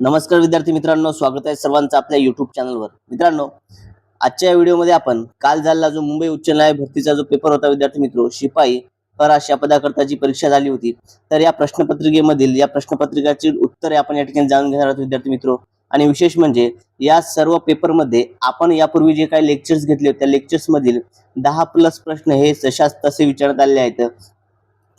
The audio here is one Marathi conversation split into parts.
नमस्कार विद्यार्थी मित्रांनो, स्वागत आहे सर्वांचं आपल्या युट्यूब चॅनलवर। मित्रांनो, आजच्या या व्हिडिओमध्ये आपण काल झालेला जो मुंबई उच्च न्यायालय भरतीचा जो पेपर होता विद्यार्थी मित्रो, शिपाई अशा पदाकरता जी परीक्षा झाली होती, तर या प्रश्नपत्रिकेमधील या प्रश्नपत्रिकाची उत्तरे आपण या ठिकाणी जाणून घेणार आहोत विद्यार्थी मित्रो। आणि विशेष म्हणजे या सर्व पेपरमध्ये आपण यापूर्वी जे काही लेक्चर्स घेतले होते त्या लेक्चर्स मधील 10+ प्रश्न हे जशास तसे विचारण्यात आले आहेत,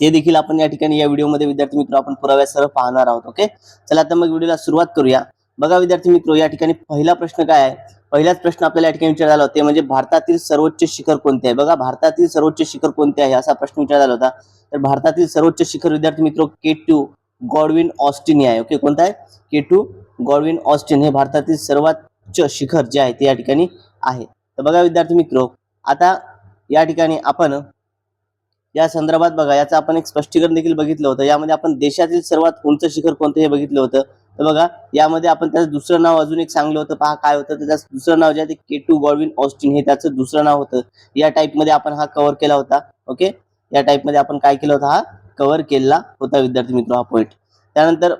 ते देखील आपण या ठिकाणी या व्हिडिओमध्ये विद्यार्थी मित्र आपण पुराव्यासह पाहणार आहोत। ओके, चला तर मग व्हिडिओला सुरुवात करूया। बघा विद्यार्थी मित्र, या ठिकाणी पहिला प्रश्न काय आहे, पहिलाच प्रश्न आपल्याला या ठिकाणी विचारला होता, ते म्हणजे भारतातील सर्वोच्च शिखर कोणते आहे। बघा, भारतातील सर्वोच्च शिखर कोणते आहे असा प्रश्न विचारला होता। तर भारतातील सर्वोच्च शिखर विद्यार्थी मित्र K2 गॉडविन ऑस्टिन आहे। ओके, कोणता आहे? K2 गॉडविन ऑस्टिन हे भारतातील सर्वोच्च शिखर जे आहे ते या ठिकाणी आहे। तर बघा विद्यार्थी मित्र, आता या ठिकाणी आपण या संदर्भात बघा, याचं आपण एक स्पष्टीकरण देखील बघितलं होतं। यामध्ये आपण देशातील सर्वात उंच शिखर कोणते हे बघितलं होतं। तर बघा, यामध्ये आपण त्याचं दुसरं नाव अजून एक सांगलं होतं, पहा काय होतं। तर त्याचं दुसरं नाव जे आहे ते K2 गॉडविन ऑस्टिन हे त्याचं दुसरं नाव होतं। या टाइप मध्ये आपण हा कव्हर केला होता। ओके, या टाइप मध्ये आपण काय केलं होतं, हा कव्हर केला होता विद्यार्थी मित्र, हा पॉइंट। त्यानंतर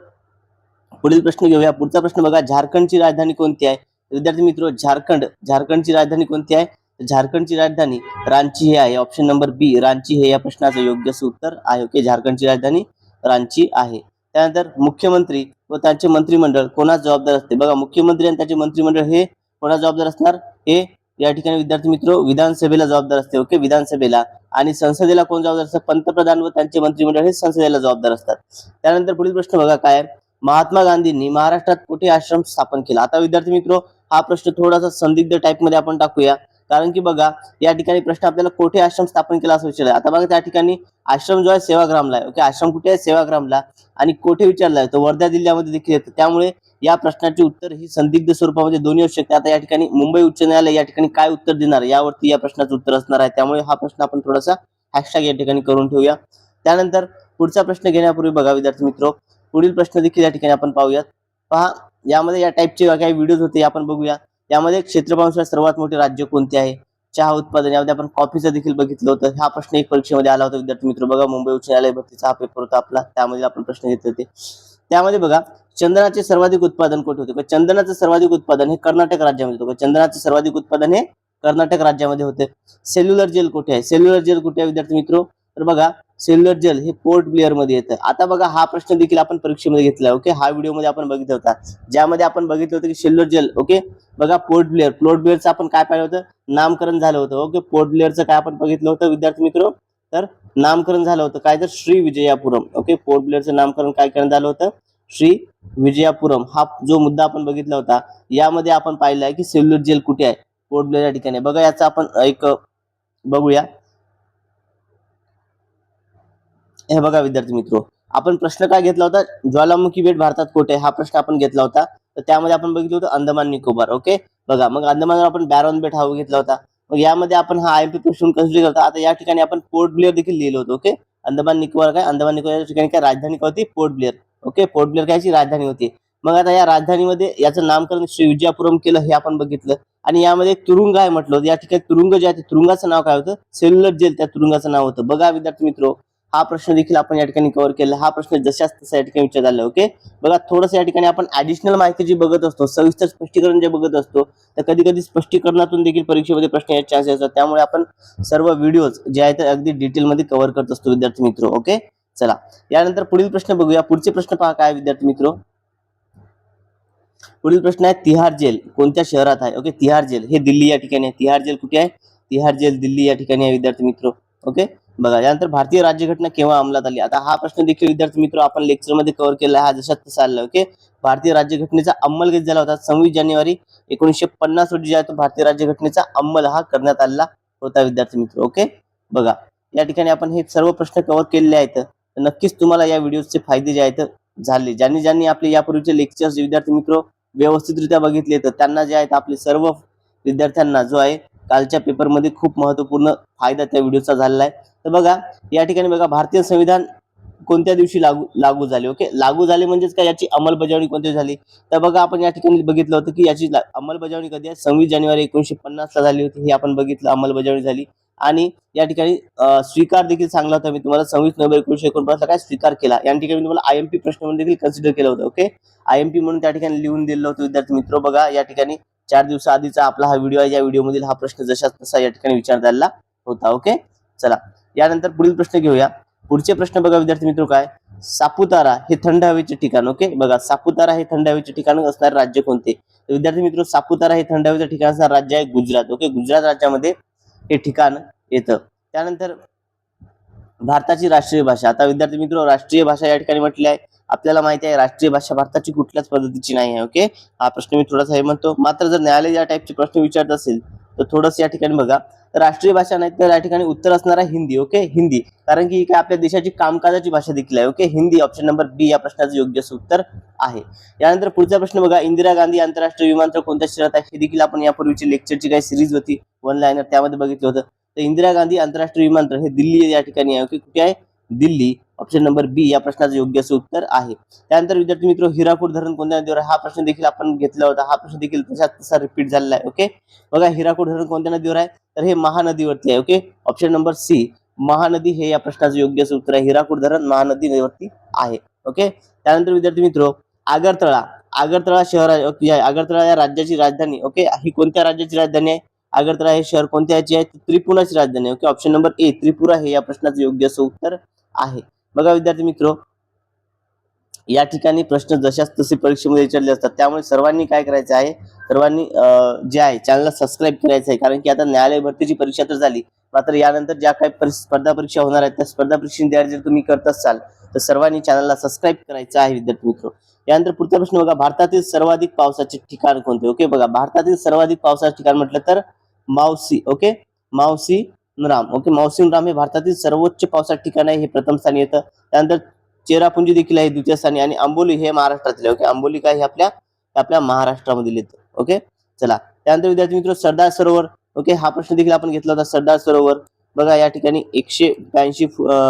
पुढील प्रश्न घेऊया। पुढचा प्रश्न बघा, झारखंडची राजधानी कोणती आहे? विद्यार्थी मित्र, झारखंडची राजधानी कोणती आहे? झारखंडची राजधानी रांची हे आहे। ऑप्शन नंबर बी रांची हे या प्रश्नाचं योग्य उत्तर आहे। ओके, झारखंडची राजधानी रांची आहे। त्यानंतर मुख्यमंत्री व त्यांचे मंत्रिमंडळ कोणास जबाबदार असते? बघा, मुख्यमंत्री आणि त्याचे मंत्रिमंडळ हे कोणास जबाबदार असणार? हे या ठिकाणी विद्यार्थी मित्र विधानसभेला जबाबदार असते। ओके, विधानसभेला। आणि संसदेला कोण जबाबदार असतं? पंतप्रधान व त्यांचे मंत्रिमंडळ हे संसदेला जबाबदार असतात। त्यानंतर पुढील प्रश्न बघा काय आहे, महात्मा गांधींनी महाराष्ट्रात कुठे आश्रम स्थापन केला? आता विद्यार्थी मित्र, हा प्रश्न थोडासा संदिग्ध टाइप मध्ये आपण टाकूया, कारण की बघा या ठिकाणी प्रश्न आपल्याला कोठे आश्रम स्थापन केला असं विचारलाय। आता बघा, त्या ठिकाणी आश्रम जो आहे सेवाग्रामला आहे। ओके, आश्रम कुठे आहे? सेवाग्रामला। आणि कोठे विचारलाय तो वर्धा जिल्ह्यामध्ये देखील येतं। त्यामुळे या प्रश्नाचे उत्तर ही संदिग्ध स्वरूपामध्ये दोन्ही असू शकते। आता या ठिकाणी मुंबई उच्च न्यायालय या ठिकाणी काय उत्तर देणार यावरती या प्रश्नाचं उत्तर असणार आहे। त्यामुळे हा प्रश्न आपण थोडासा हॅशटॅग या ठिकाणी करून ठेवूया। त्यानंतर पुढचा प्रश्न घेण्यापूर्वी बघा विद्यार्थी मित्र, पुढील प्रश्न देखील या ठिकाणी आपण पाहूयात। पहा, यामध्ये या टाइपचे काही व्हिडिओज होते आपण बघूया। यामध्ये क्षेत्रफळानुसार सर्वात मोठे राज्य कोणते आहे? चहा उत्पादन, यामध्ये आपण कॉफीचं देखील बघितलं होतं। हा प्रश्न एक परीक्षेमध्ये आला होता विद्यार्थी मित्र। बघा, मुंबई उच्च न्यायालय भरतीचा हा पेपर होता आपला, त्यामध्ये आपण प्रश्न घेतले होते। त्यामध्ये बघा, चंदनाचे सर्वाधिक उत्पादन कुठे होते? चंदनाचं सर्वाधिक उत्पादन हे कर्नाटक राज्यामध्ये होतं। चंदनाचे सर्वाधिक उत्पादन हे कर्नाटक राज्यामध्ये होते। सेल्युलर जेल कुठे आहे? सेल्युलर जेल कुठे आहे विद्यार्थी मित्र? तर बघा, सेल्युलर जेल हे पोर्ट ब्लेअर मध्ये येतं। आता बघा, हा प्रश्न देखील आपण परीक्षेमध्ये घेतला। ओके, हा व्हिडिओ मध्ये आपण बघितला होता, ज्यामध्ये आपण बघितलं होतं की सेल्युलर जेल, ओके बघा, पोर्ट ब्लेअरचं आपण काय पाहिलं होतं? नामकरण झालं होतं। ओके, पोर्ट ब्लेअरचं काय आपण बघितलं होतं विद्यार्थी मित्र? तर नामकरण झालं होतं काय? तर श्री विजयापुरम। ओके, पोर्ट ब्लेअरचं नामकरण काय करण्यात आलं होतं? श्री विजयापुरम। हा जो मुद्दा आपण बघितला होता, यामध्ये आपण पाहिलं आहे की सेल्युलर जेल कुठे आहे? पोर्ट ब्लेअर या ठिकाणी। बघा, याचा आपण एक बघूया। हे बघा विद्यार्थी मित्र, आपण प्रश्न काय घेतला होता? ज्वालामुखी बेट भारतात कुठे आहे? हा प्रश्न आपण घेतला होता। तर त्यामध्ये आपण बघितलं होतं अंदमान निकोबार। ओके, बघा, मग अंदमानवर आपण बॅरॉन बेट हा घेतला होता। मग यामध्ये आपण हा IMP प्रश्न कन्सिडर करता। आता या ठिकाणी आपण पोर्ट ब्लेअर देखील लिहिलं होतं। ओके, अंदमान निकोबार काय? अंदमान निकोबार या ठिकाणी काय राजधानी काय होती? Port Blair. Okay, port Blair कायची राजधानी होती। मग आता या राजधानीमध्ये याचं नामकरण श्री विजयापुरम केलं हे आपण बघितलं। आणि यामध्ये तुरुंग आहे म्हटलं होतं। या ठिकाणी तुरुंग जे आहे तुरुंगाचं नाव काय होतं? सेल्युलर जेल त्या तुरुंगाचं नाव होतं। बघा विद्यार्थी मित्र, हा प्रश्न देखील आपण या ठिकाणी कव्हर केला। हा प्रश्न जशाच तसा या ठिकाणी विचारला आहे। ओके, बघा, थोडंसं या ठिकाणी आपण ऍडिशनल माहिती जी बघत असतो, सविस्तर स्पष्टीकरण जे बघत असतो, तर कधी कधी स्पष्टीकरणातून देखील परीक्षेमध्ये प्रश्न यायचे चान्सेस असतात। त्यामुळे आपण सर्व व्हिडिओज जे आहेत अगदी डिटेलमध्ये कव्हर करत असतो विद्यार्थी मित्र। ओके, चला यानंतर पुढील प्रश्न बघूया। पुढचे प्रश्न पहा काय विद्यार्थी मित्र, पुढील प्रश्न आहे तिहार जेल कोणत्या शहरात आहे? ओके, तिहार जेल हे दिल्ली या ठिकाणी आहे। तिहार जेल कुठे आहे? तिहार जेल दिल्ली या ठिकाणी आहे विद्यार्थी मित्र। ओके, बघा, यानंतर भारतीय राज्यघटना केव्हा अंमलात आली? आता हा प्रश्न देखील विद्यार्थी मित्र आपण लेक्चर मध्ये कव्हर केला आहे, हा जशात तसा आला। ओके, भारतीय राज्यघटनेचा अंमल कधी झाला होता? 26 जानेवारी 1950 रोजी आहे तो भारतीय राज्यघटनेचा अंमल हा करण्यात आला होता विद्यार्थी मित्र। ओके, बघा, या ठिकाणी आपण हे सर्व प्रश्न कव्हर केलेले आहेत। तर नक्कीच तुम्हाला या व्हिडिओचे फायदे जे आहेत झाले। ज्यांनी आपले यापूर्वीचे लेक्चर्स विद्यार्थी मित्र व्यवस्थितरित्या बघितले, तर त्यांना जे आहेत आपले सर्व विद्यार्थ्यांना जो आहे कालच्या पेपरमध्ये खूप महत्त्वपूर्ण फायदा त्या व्हिडिओचा झालेला आहे। तर बघा, या ठिकाणी बघा, भारतीय संविधान कोणत्या दिवशी लागू झाले? ओके, लागू झाले म्हणजेच काय, याची अंमलबजावणी कोणती झाली? तर बघा, आपण या ठिकाणी बघितलं होतं की याची अंमलबजावणी कधी आहे? 26 जानेवारी 1950 ला झाली होती, हे आपण बघितलं, अंमलबजावणी झाली। आणि या ठिकाणी स्वीकार देखील सांगला होता मी तुम्हाला 26 नोव्हेंबर 1949 काय स्वीकार केला. या ठिकाणी मी तुम्हाला IMP प्रश्न म्हणून देखील कन्सिडर केलं होतं. ओके, IMP म्हणून त्या ठिकाणी लिहून दिलं होतं विद्यार्थी मित्र. बघा या ठिकाणी 4 दिवसाआधीचा आपला हा व्हिडिओ आहे. या व्हिडिओमधील हा प्रश्न जसा तसा या ठिकाणी विचारण्यात आलेला होता. ओके, चला यानंतर पुढील प्रश्न घेऊया. पुढचे प्रश्न बघा विद्यार्थी मित्र, काय सापुतारा हे थंड हवेचे ठिकाण. ओके, बघा सापुतारा हे थंड हवेचे ठिकाण असणारे राज्य कोणते? तर विद्यार्थी मित्र, सापुतारा हे थंड हवेचे ठिकाण असणारे राज्य आहे गुजरात. ओके, गुजरात राज्यामध्ये हे ठिकाण येतं. त्यानंतर भारताची राष्ट्रीय भाषा. आता विद्यार्थी मित्र, राष्ट्रीय भाषा या ठिकाणी म्हटली आहे. आपल्याला माहिती आहे राष्ट्रीय भाषा भारताची कुठल्याच पद्धतीची नाही आहे. ओके, हा प्रश्न मी थोडासा हे म्हणतो. मात्र जर न्यायालय या टाईपचे प्रश्न विचारत असेल तर थोडंसं या ठिकाणी बघा, राष्ट्रीय भाषा नाही तर या ठिकाणी उत्तर असणार आहे हिंदी. ओके, हिंदी, कारण की ही काय आपल्या देशाची कामकाजाची भाषा देखील आहे. ओके, हिंदी ऑप्शन नंबर बी या प्रश्नाचं योग्य उत्तर आहे. यानंतर पुढचा प्रश्न बघा, इंदिरा गांधी आंतरराष्ट्रीय विमानतळ कोणत्या शहरात आहे? हे देखील आपण यापूर्वीची लेक्चरची काही सिरीज होती वन लाईनर, त्यामध्ये बघितलं होतं. तर इंदिरा गांधी आंतरराष्ट्रीय विमानतळ हे दिल्ली या ठिकाणी आहे. ओके, कुठे आहे? दिल्ली ऑप्शन नंबर बी या प्रश्नाचं योग्य उत्तर आहे. त्यानंतर विद्यार्थी मित्र, हिराकूड धरण कोणत्या नदीवर आहे? हा प्रश्न देखील आपण घेतला होता. हा प्रश्न देखील तसा रिपीट झालेला आहे. ओके, बघा हिराकूड धरण कोणत्या नदीवर आहे? तर हे महानदीवरती आहे. Okay, option number C Mahanadi हे या प्रश्नाचं योग्य उत्तर आहे. हिराकूड धरण महानदीवरती आहे. ओके, त्यानंतर विद्यार्थी मित्र, आगरतळा शहर आहे. आगरतळा या राज्याची राजधानी. ओके, ही कोणत्या राज्याची राजधानी आहे? आगरतळा हे शहर कोणत्या याची आहे? त्रिपुराची राजधानी. Okay, option number A Tripura हे या प्रश्नाचं योग्य उत्तर आहे. बघा विद्यार्थी मित्र, या ठिकाणी प्रश्न जशाच तसे परीक्षेमध्ये विचारले असतात. त्यामुळे सर्वांनी काय करायचं आहे, सर्वांनी जे आहे चॅनलला सबस्क्राईब करायचं आहे. कारण की आता न्यायालय भरतीची परीक्षा तर झाली, मात्र यानंतर ज्या काही स्पर्धा परीक्षा होणार आहेत त्या स्पर्धा परीक्षेची तयारी जर तुम्ही करत असाल तर सर्वांनी चॅनलला सबस्क्राईब करायचं आहे विद्यार्थी मित्र. यानंतर पुढचा प्रश्न बघा, भारतातील सर्वाधिक पावसाचे ठिकाण कोणते? ओके, बघा भारतातील सर्वाधिक पावसाचे ठिकाण म्हटलं तर मावसी. ओके, मावसीनराम. ओके, मावसीनराम हे भारतातील सर्वोच्च पावसाचे ठिकाण आहे, हे प्रथम स्थानी येतं. त्यानंतर चेरापुंजी देखील आहे द्वितीय स्थानी, आणि आंबोली हे महाराष्ट्रातील. ओके, आंबोली काय हे आपल्या महाराष्ट्रामधील येतं. ओके, चला त्यानंतर विद्यार्थी मित्र, सरदार सरोवर. ओके, हा प्रश्न देखील आपण घेतला होता. सरदार सरोवर बघा या ठिकाणी 182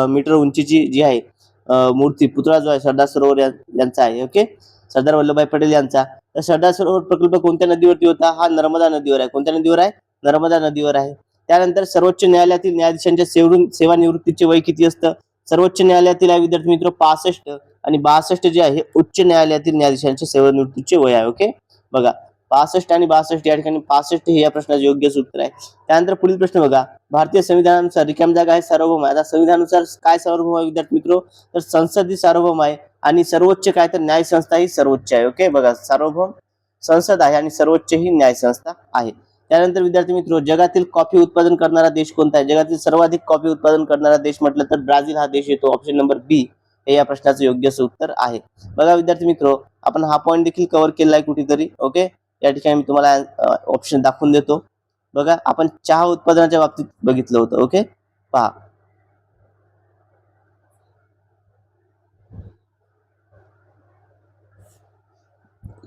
मीटर उंचीची जी आहे मूर्ती, पुतळा जो आहे सरदार सरोवर यांचा आहे. ओके, सरदार वल्लभभाई पटेल यांचा. तर सरदार सरोवर प्रकल्प कोणत्या नदीवरती होता? हा नर्मदा नदीवर आहे. कोणत्या नदीवर आहे? नर्मदा नदीवर आहे. त्यानंतर सर्वोच्च न्यायालयातील न्यायाधीशांच्या सेवानिवृत्तीचे वय किती असतं? सर्वोच्च न्यायालयातील आहे विद्यार्थी मित्र 65, आणि 62 जे आहे हे उच्च न्यायालयातील न्यायाधीशांचे सेवानिवृत्तीचे वय आहे. ओके, बघा 65 आणि 62 या ठिकाणी 65 हे या प्रश्नाचं योग्य उत्तर आहे. त्यानंतर पुढील प्रश्न बघा, भारतीय संविधानानुसार रिकाम जागा आहे सार्वभौम आहे. आता संविधानानुसार काय सार्वभौम आहे विद्यार्थी मित्र? तर संसद ही सार्वभौम आहे, आणि सर्वोच्च काय तर न्याय संस्था ही सर्वोच्च आहे. ओके, बघा सार्वभौम संसद आहे आणि सर्वोच्च ही न्याय संस्था आहे. त्यानंतर विद्यार्थी मित्र, जगातील कॉफी उत्पादन करणारा देश कोणता आहे? जगातील सर्वाधिक कॉफी उत्पादन करणारा देश म्हटलं तर ब्राझील हा देश येतो. ऑप्शन नंबर बी हे या प्रश्नाचं योग्य उत्तर आहे. बघा विद्यार्थी मित्र, आपण हा पॉईंट देखील कव्हर केला आहे कुठेतरी. ओके, या ठिकाणी मी तुम्हाला ऑप्शन दाखवून देतो. बघा आपण चहा उत्पादनाच्या बाबतीत बघितलं होतं. ओके, पहा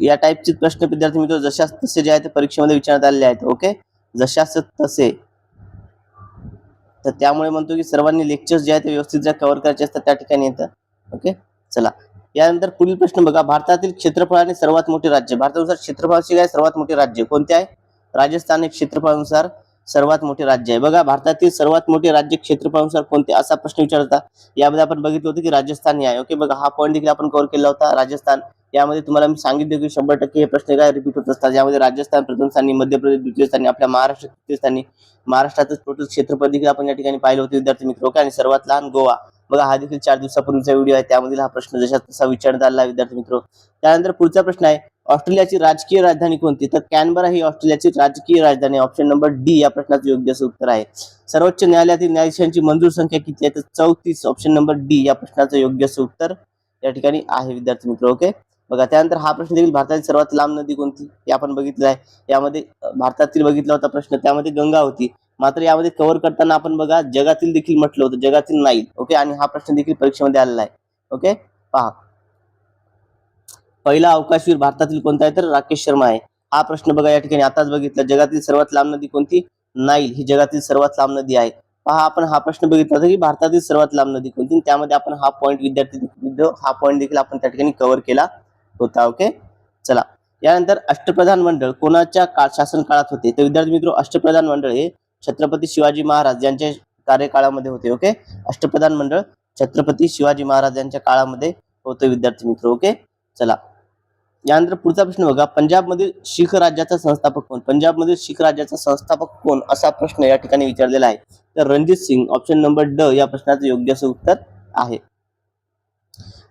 या टाईपचे प्रश्न विद्यार्थी मित्र जशाच तसे जे आहे ते परीक्षेमध्ये विचारण्यात आलेले आहेत. ओके, जशाच तसे. तर त्यामुळे म्हणतो की सर्वांनी लेक्चर्स जे आहेत ते व्यवस्थित कव्हर करायचे असतात त्या ठिकाणी येतं. ओके, चला यानंतर पुढील प्रश्न बघा, भारतातील क्षेत्रफळाने सर्वात मोठे राज्य. भारतानुसार क्षेत्रफळाचे काय सर्वात मोठे राज्य कोणते आहे? राजस्थान हे क्षेत्रफळानुसार सर्वात मोठे राज्य आहे. बघा भारतातील सर्वात मोठे राज्य क्षेत्रफळानुसार कोणते असा प्रश्न विचारता. यामध्ये आपण बघितलं होतं की राजस्थान हे आहे. ओके, बघा हा पॉईंट देखील आपण कव्हर केला होता. राजस्थान यामध्ये तुम्हाला मी सांगितलं की 100% हे प्रश्न काय रिपीट होत असतात. यामध्ये राजस्थान प्रथम स्थानी, मध्य प्रदेश द्वितीय स्थानी, आपल्या महाराष्ट्र तृतीय स्थानी. महाराष्ट्राचं टोटल क्षेत्रफळ देखील आपण या ठिकाणी पाहिलं होतं विद्यार्थी मित्र. ओके, आणि सर्वात लहान गोवा. बघा हा देखील 4 दिवसापूर्वीचा व्हिडिओ आहे, त्यामधील हा प्रश्न जसा तसा विचारण्यात आला विद्यार्थी मित्र. त्यानंतर पुढचा प्रश्न आहे, ऑस्ट्रेलियाची राजकीय राजधानी कोणती? तर कॅनबरा ही ऑस्ट्रेलियाची राजकीय राजधानी. ऑप्शन नंबर डी या प्रश्नाचं योग्य उत्तर आहे. सर्वोच्च न्यायालयातील न्यायाधीशांची मंजूर संख्या किती आहे? तर 34. ऑप्शन नंबर डी या प्रश्नाचं योग्य उत्तर या ठिकाणी आहे विद्यार्थी मित्र. ओके, बघा त्यानंतर हा प्रश्न देखील भारतातील सर्वात लांब नदी कोणती हे आपण बघितलं आहे. यामध्ये भारतातील बघितला होता प्रश्न, त्यामध्ये गंगा होती. मात्र यामध्ये कव्हर करताना आपण बघा जगातील देखील म्हटलं होतं, जगातील नाही. ओके, आणि हा प्रश्न देखील परीक्षेमध्ये आलेला आहे. ओके, पहा पहिला अवकाशवीर भारतातील कोणता आहे? तर राकेश शर्मा आहे. हा प्रश्न बघा या ठिकाणी आताच बघितला, जगातील सर्वात लांब नदी कोणती? नाईल ही जगातील सर्वात लांब नदी आहे. पहा आपण हा प्रश्न बघितला होता की भारतातील सर्वात लांब नदी कोणती, त्यामध्ये आपण हा पॉईंट हा पॉईंट देखील आपण त्या ठिकाणी कव्हर केला होता. ओके, चला यानंतर अष्टप्रधान मंडळ कोणाच्या शासन काळात होते? तर विद्यार्थी मित्र, अष्टप्रधान मंडळ हे छत्रपती शिवाजी महाराज यांच्या कार्यकाळामध्ये होते. ओके, अष्टप्रधान मंडळ छत्रपती शिवाजी महाराज यांच्या काळामध्ये होते विद्यार्थी मित्र. ओके, चला यानंतर पुढचा प्रश्न बघा, पंजाबमधील शीख राज्याचा संस्थापक कोण? पंजाबमधील शीख राज्याचा संस्थापक कोण असा प्रश्न या ठिकाणी विचारलेला आहे. तर रणजित सिंग, ऑप्शन नंबर ड या प्रश्नाचं योग्य असं उत्तर आहे.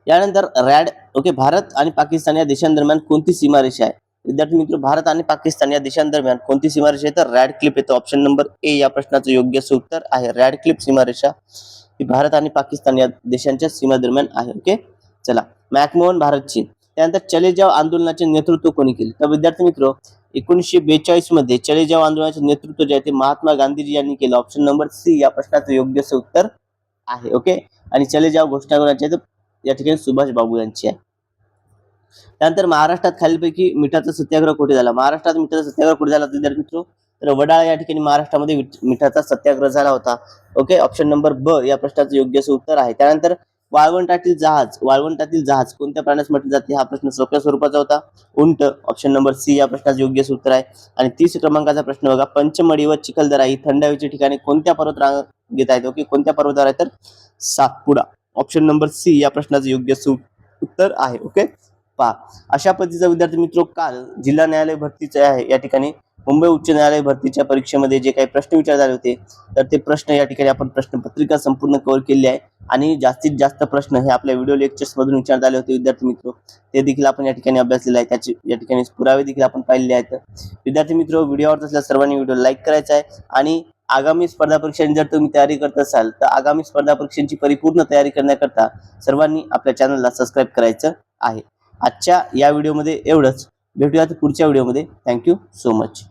यानंतर रॅड. ओके, भारत आणि पाकिस्तान या देशांदरम्यान कोणती सीमारेषा आहे? विद्यार्थी मित्र, भारत आणि पाकिस्तान या देशांदरम्यान कोणती सीमारेषा आहे? तर रॅड क्लिप येतो. ऑप्शन नंबर ए या प्रश्नाचं योग्य असं उत्तर आहे. रॅड क्लिप सीमारेषा ही भारत आणि पाकिस्तान या देशांच्या सीमा दरम्यान आहे. ओके, चला मॅकमोहन, भारत चीन. त्यानंतर चले जाव आंदोलनाचे नेतृत्व कोणी केले? तर विद्यार्थी मित्र, 1942 मध्ये चले जाव आंदोलनाचे नेतृत्व जे आहे ते महात्मा गांधीजी यांनी केलं. ऑप्शन नंबर सी या प्रश्नाचं योग्य असं उत्तर आहे. ओके, आणि चले जाव घोषणा कोणाची आहे? तर या ठिकाणी सुभाष बाबू यांची आहे. त्यानंतर महाराष्ट्रात खालीलपैकी मिठाचा सत्याग्रह कुठे झाला? महाराष्ट्रात मिठाचा सत्याग्रह कुठे झाला विद्यार्थी मित्र? तर वडाळा या ठिकाणी महाराष्ट्रामध्ये मिठाचा सत्याग्रह झाला होता. ओके, ऑप्शन नंबर ब या प्रश्नाचं योग्य असं उत्तर आहे. त्यानंतर वाळवंटातील जहाज कोणत्या प्राण्यास म्हटले जाते? हा प्रश्न सोप्या स्वरूपाचा होता. उंट. ऑप्शन नंबर सी या प्रश्नाचं योग्य असं उत्तर आहे. आणि 30 क्रमांकाचा प्रश्न बघा, पंचमढी व चिखलदरा ही थंड हवेची ठिकाणे कोणत्या पर्वतरांगेत आहेत? ओके, कोणत्या पर्वतावर आहे? तर सातपुडा. ऑप्शन नंबर सी या प्रश्नाचं योग्य असं उत्तर आहे. ओके, पहा अशा पद्धतीचा विद्यार्थी मित्र काल जिल्हा न्यायालय भरतीचे आहे या ठिकाणी मुंबई उच्च न्यायालय भरतीच्या परीक्षेमध्ये जे काही प्रश्न विचारले झाले होते तर ते प्रश्न या ठिकाणी आपण प्रश्नपत्रिका संपूर्ण कव्हर केली आहे. आणि जास्तीत जास्त प्रश्न हे आपल्या व्हिडिओ लेक्चर्स मधून विचारण्यात आले होते विद्यार्थी मित्र, ते देखील आपण या ठिकाणी अभ्यासलेला आहे. त्याचे या ठिकाणी पुरावे देखील आपण पाहिलेले आहेत. विद्यार्थी मित्र, व्हिडिओ आवडत असल्यास सर्वांनी व्हिडिओ लाईक करायचा आहे. आणि आगामी स्पर्धा परीक्षांची जर तुम्ही तयारी करत असाल तर आगामी स्पर्धा परीक्षांची परिपूर्ण तयारी करण्याकरता सर्वांनी आपल्या चॅनलला सबस्क्राईब करायचं आहे. आजच्या या व्हिडिओमध्ये एवढंच. भेटूयात पुढच्या व्हिडिओमध्ये. Thank you so much.